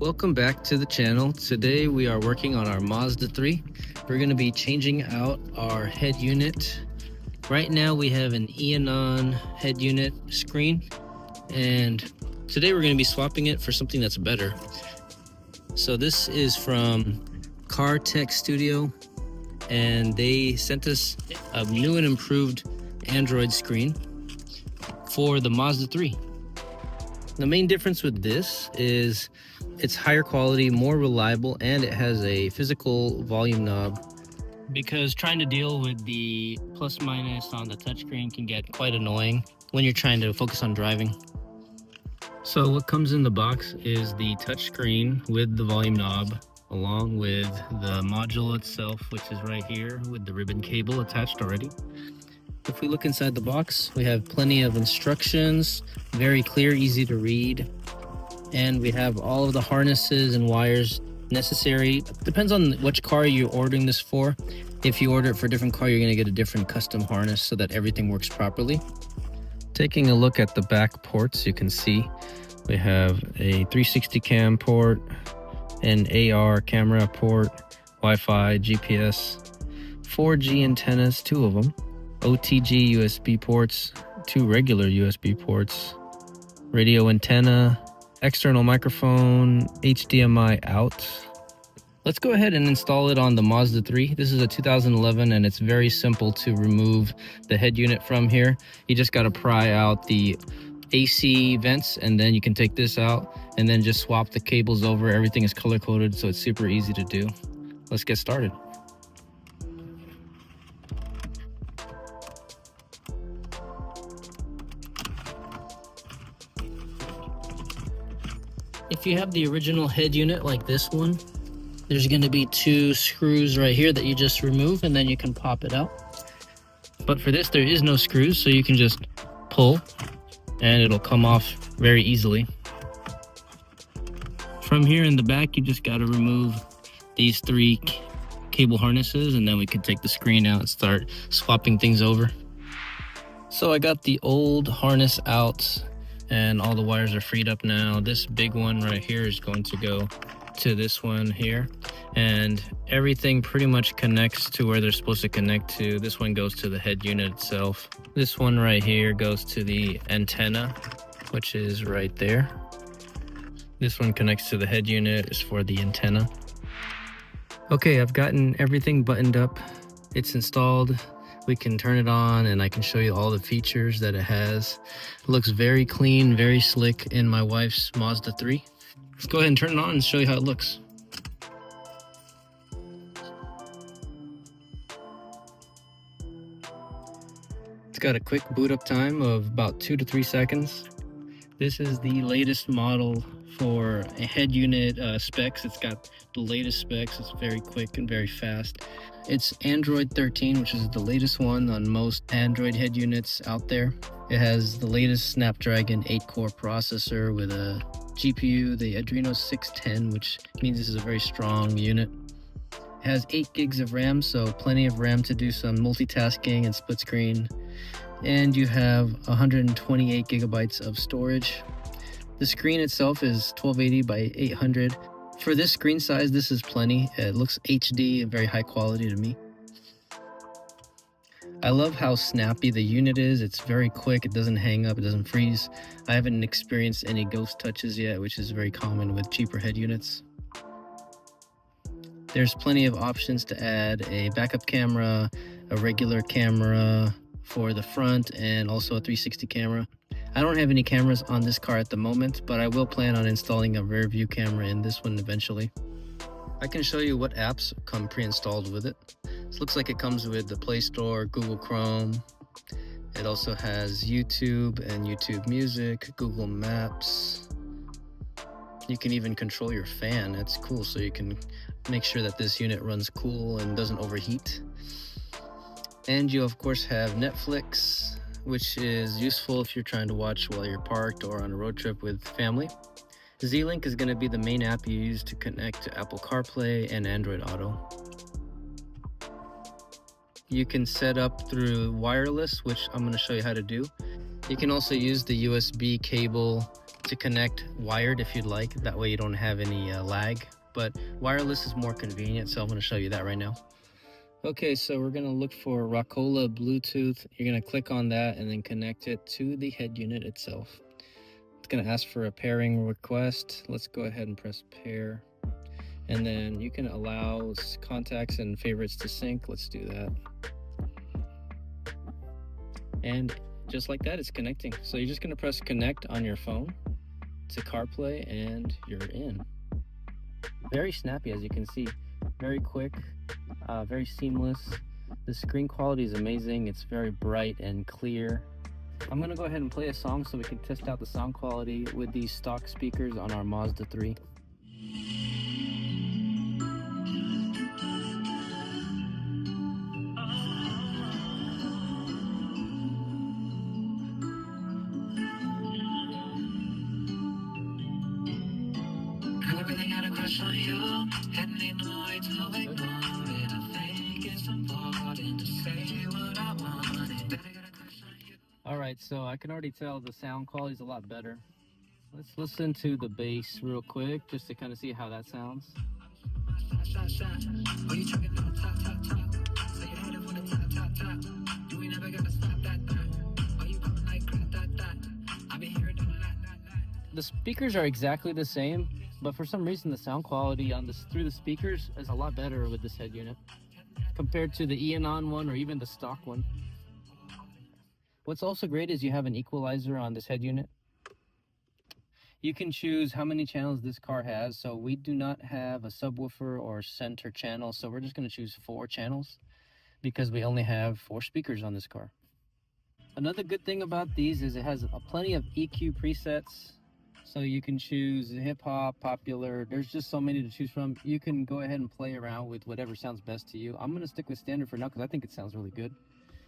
Welcome back to the channel. Today we are working on our Mazda 3. We're going to be changing out our head unit. Right now we have an Eon head unit screen, and today we're going to be swapping it for something that's better. So this is from CarTech Studio, and they sent us a new and improved Android screen for the Mazda 3. The main difference with this is it's higher quality, more reliable, and it has a physical volume knob, because trying to deal with the plus minus on the touchscreen can get quite annoying when you're trying to focus on driving. So what comes in the box is the touchscreen with the volume knob, along with the module itself, which is right here with the ribbon cable attached already. If we look inside the box, we have plenty of instructions, very clear, easy to read, and we have all of the harnesses and wires necessary. Depends on which car you're ordering this for. If you order it for a different car, you're going to get a different custom harness so that everything works properly. Taking a look at the back ports, you can see we have a 360 cam port, an AR camera port, Wi-Fi, GPS, 4G antennas, 2 of them, OTG USB ports, 2 regular USB ports, radio antenna, external microphone, HDMI out. Let's go ahead and install it on the Mazda 3. This is a 2011 and it's very simple to remove the head unit from here. You just got to pry out the AC vents, and then you can take this out and then just swap the cables over. Everything is color coded, so it's super easy to do. Let's get started. If you have the original head unit like this one, there's going to be 2 screws right here that you just remove, and then you can pop it out. But for this, there is no screws, so you can just pull and it'll come off very easily. From here in the back, you just got to remove these 3 cable harnesses, and then we can take the screen out and start swapping things over. So I got the old harness out and all the wires are freed up now. This big one right here is going to go to this one here, and everything pretty much connects to where they're supposed to connect to. This one goes to the head unit itself. This one right here goes to the antenna, which is right there. This one connects to the head unit, is for the antenna. Okay, I've gotten everything buttoned up. It's installed. We can turn it on and I can show you all the features that it has. It looks very clean, very slick in my wife's Mazda 3. Let's go ahead and turn it on and show you how it looks. It's got a quick boot up time of about 2 to 3 seconds. This is the latest model for a head unit specs. It's got the latest specs. It's very quick and very fast. It's Android 13, which is the latest one on most Android head units out there. It has the latest Snapdragon 8-core processor with a GPU, the Adreno 610, which means this is a very strong unit. It has 8 gigs of RAM, so plenty of RAM to do some multitasking and split screen. And you have 128 gigabytes of storage. The screen itself is 1280 by 800. For this screen size, this is plenty. It looks HD and very high quality to me. I love how snappy the unit is. It's very quick. It doesn't hang up. It doesn't freeze. I haven't experienced any ghost touches yet, which is very common with cheaper head units. There's plenty of options to add a backup camera, a regular camera for the front, and also a 360 camera. I don't have any cameras on this car at the moment, but I will plan on installing a rear view camera in this one eventually. I can show you what apps come pre-installed with it. This looks like it comes with the Play Store, Google Chrome. It also has YouTube and YouTube Music, Google Maps. You can even control your fan. That's cool, so you can make sure that this unit runs cool and doesn't overheat. And you of course have Netflix, which is useful if you're trying to watch while you're parked or on a road trip with family. Z-Link is going to be the main app you use to connect to Apple CarPlay and Android Auto. You can set up through wireless, which I'm going to show you how to do. You can also use the USB cable to connect wired if you'd like. That way you don't have any lag, but wireless is more convenient, so I'm going to show you that right now. Okay, so we're going to look for Rockola Bluetooth. You're going to click on that and then connect it to the head unit itself. It's going to ask for a pairing request. Let's go ahead and press pair. And then you can allow contacts and favorites to sync. Let's do that. And just like that, it's connecting. So you're just going to press connect on your phone to CarPlay and you're in. Very snappy, as you can see. Very quick, very seamless. The screen quality is amazing. It's very bright and clear. I'm going to go ahead and play a song so we can test out the sound quality with these stock speakers on our Mazda 3. Everything had a crush on you, and ain't no way to ignore it. I think it's important to say what I wanted. Alright, so I can already tell the sound quality is a lot better. Let's listen to the bass real quick, just to kind of see how that sounds. The speakers are exactly the same, but for some reason the sound quality on this through the speakers is a lot better with this head unit compared to the Eon one or even the stock one. What's also great is you have an equalizer on this head unit. You can choose how many channels this car has. So we do not have a subwoofer or center channel, so we're just going to choose 4 channels because we only have 4 speakers on this car. Another good thing about these is it has plenty of EQ presets. So you can choose hip-hop, popular. There's just so many to choose from. You can go ahead and play around with whatever sounds best to you. I'm going to stick with standard for now because I think it sounds really good.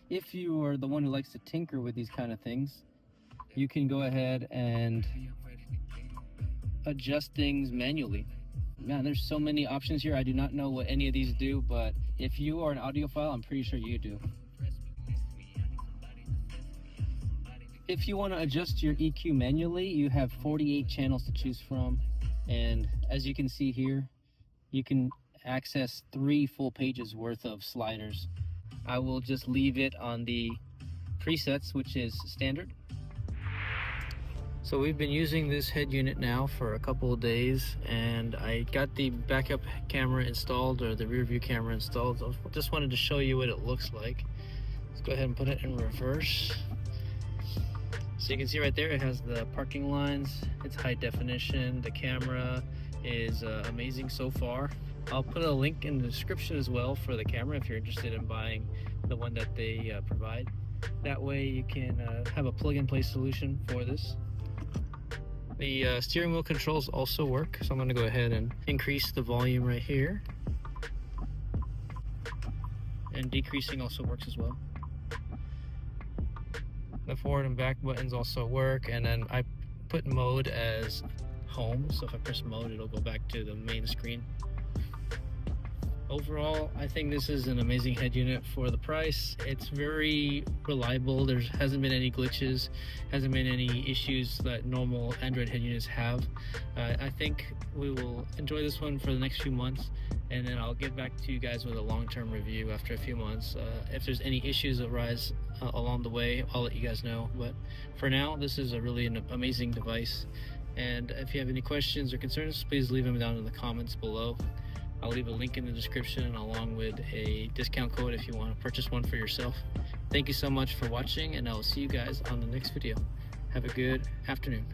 If you are the one who likes to tinker with these kind of things, you can go ahead and adjust things manually. Man, there's so many options here. I do not know what any of these do, but if you are an audiophile, I'm pretty sure you do. If you want to adjust your EQ manually, you have 48 channels to choose from. And as you can see here, you can access 3 full pages worth of sliders. I will just leave it on the presets, which is standard. So we've been using this head unit now for a couple of days, and I got the backup camera installed, or the rear view camera installed. So I just wanted to show you what it looks like. Let's go ahead and put it in reverse. So you can see right there, it has the parking lines. It's high definition. The camera is amazing so far. I'll put a link in the description as well for the camera if you're interested in buying the one that they provide. That way you can have a plug-and-play solution for this. The steering wheel controls also work, so I'm going to go ahead and increase the volume right here. And decreasing also works as well. The forward and back buttons also work, and then I put mode as home, so if I press mode it'll go back to the main screen. Overall, I think this is an amazing head unit for the price. It's very reliable. There hasn't been any glitches, hasn't been any issues that normal Android head units have. I think we will enjoy this one for the next few months, and then I'll get back to you guys with a long-term review after a few months. If there's any issues that arise along the way, I'll let you guys know. But for now, this is a really amazing device. And if you have any questions or concerns, please leave them down in the comments below. I'll leave a link in the description along with a discount code if you want to purchase one for yourself. Thank you so much for watching, and I will see you guys on the next video. Have a good afternoon.